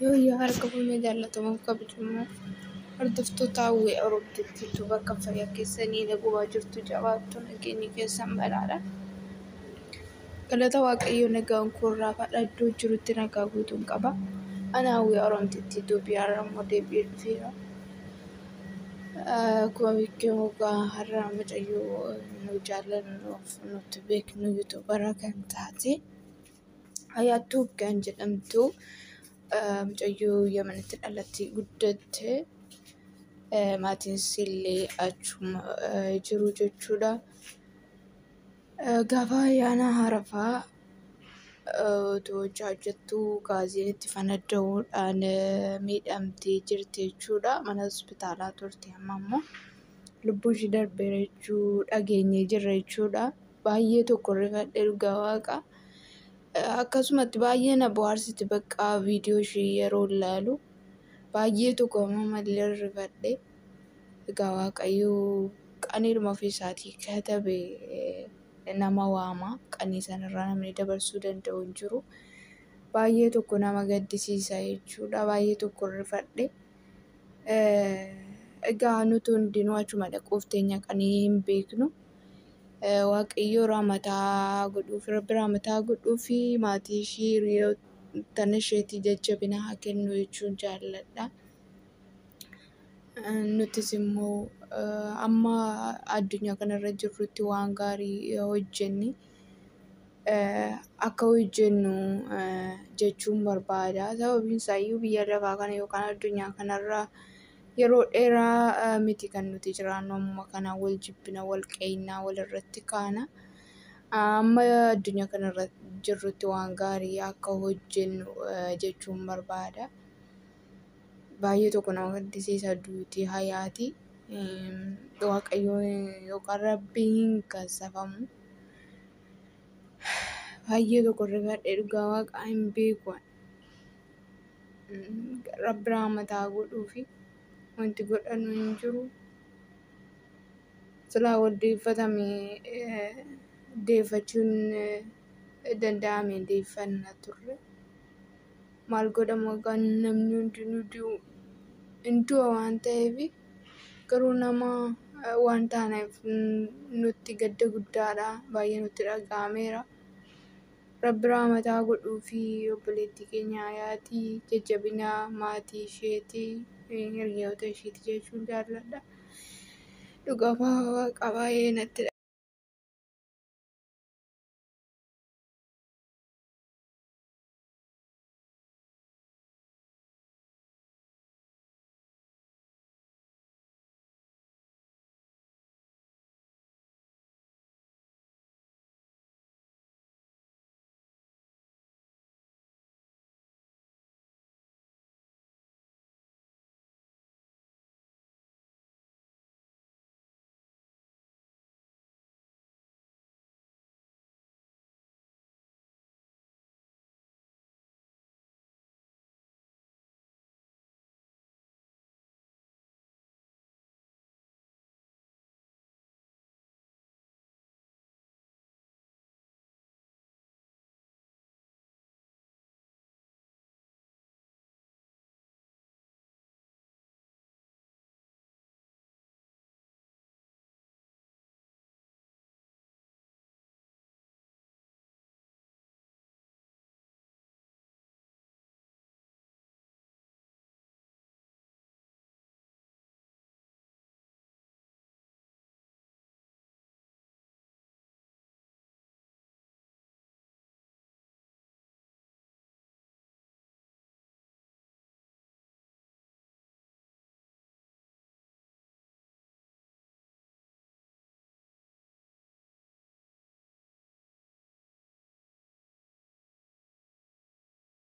Yoo harkafamee jaallatamuuf kabajamoo hordoftoota hawwii Oromtiitti bakka fayyaa keessanii naguma jirtu jabaattu nageenyi keessan badhaadha. Galata Waaqayyoo nagaan kurraa fadha iddoo jirutti nagaa guutuun qaba. Ana hawwii Oromtiitti Itoophiyaa irraa immoo deebi'ee dhufeera. Akkuma beekamu har'a mucayyoo nu jaallannuuf nuti beeknu yuutuubaraa kan taate Hayaattuu kan jedhamtu mucayyoo Yemenitti dhalattee guddatte maatiin illee achuma jiru jechuudha. Gaafa ayyaana Arafaa otoo hojjettuu gaazeen itti fanadda'uudhaan miidhamtee jirti jechuudha. Mana hospitaalaa turte amma immoo lubbuu ishee darbeera jechuu dhageenyee jirra jechuudha. Baay'ee tokko rifadhee dhugaa waaqa. Akkasumatti baay'ee na bohaarsiti bakka viidiyoo ishee yeroo ilaalu baay'ee tokko mamallee rifadhee egaa Waaqayyoo qaniidhuma ofii isaatii katabe nama waama qanii sanarraa namni dabarsuu danda'u hin jiru. Baay'ee tokko nama gaddisiisa jechuudha. Baay'ee tokko rifadhe. Egaa nuti hundinuu achuma dhaquuf teenya qanii hin beeknu. Waaqayyoo rahmataa godhuuf Rabbi rahmataa godhuuf maatii ishee hiriyoota isheetii jajjabina haa kennu jechuun jaalladha. Nutis immoo amma addunyaa kanarra jirrutti waan gaarii hojjenne akka hojjennu jechuun barbaada. Sababiin isaayyuu biyya lafaa kana yookaan addunyaa kanarra yeroo dheeraa miti kan nuti jiraannu amma kana wal jibbina wal qeeynaa walirratti kaana. Amma addunyaa kanarra jirrutti waan gaarii akka hojjennu jechuun barbaada. Baay'ee tokko nama gaddisiisa duuti Hayaati. Waaqayyoo yookaan Rabbiin kan safamu. Baay'ee tokko rifadhee dhugaa waaqaa hin beeku. Rabbi rahmataa godhuufi wanti godhannu hin jiru. Silaa wal deeffatamee deeffachuun danda'ame deeffanna turre. Maal godhamu kan namni hundinuu hin du'a waan ta'eef garuu nama waan taaneef nutti gadda guddaadha. Baay'ee nutti dhaga'ameera. Rabbi rahmataa godhuufi obboleettii keenya Hayaatii jajjabina maatii isheetii hiriyoota isheetii jechuun jaalladha. Dhugaa waaqa baay'ee natti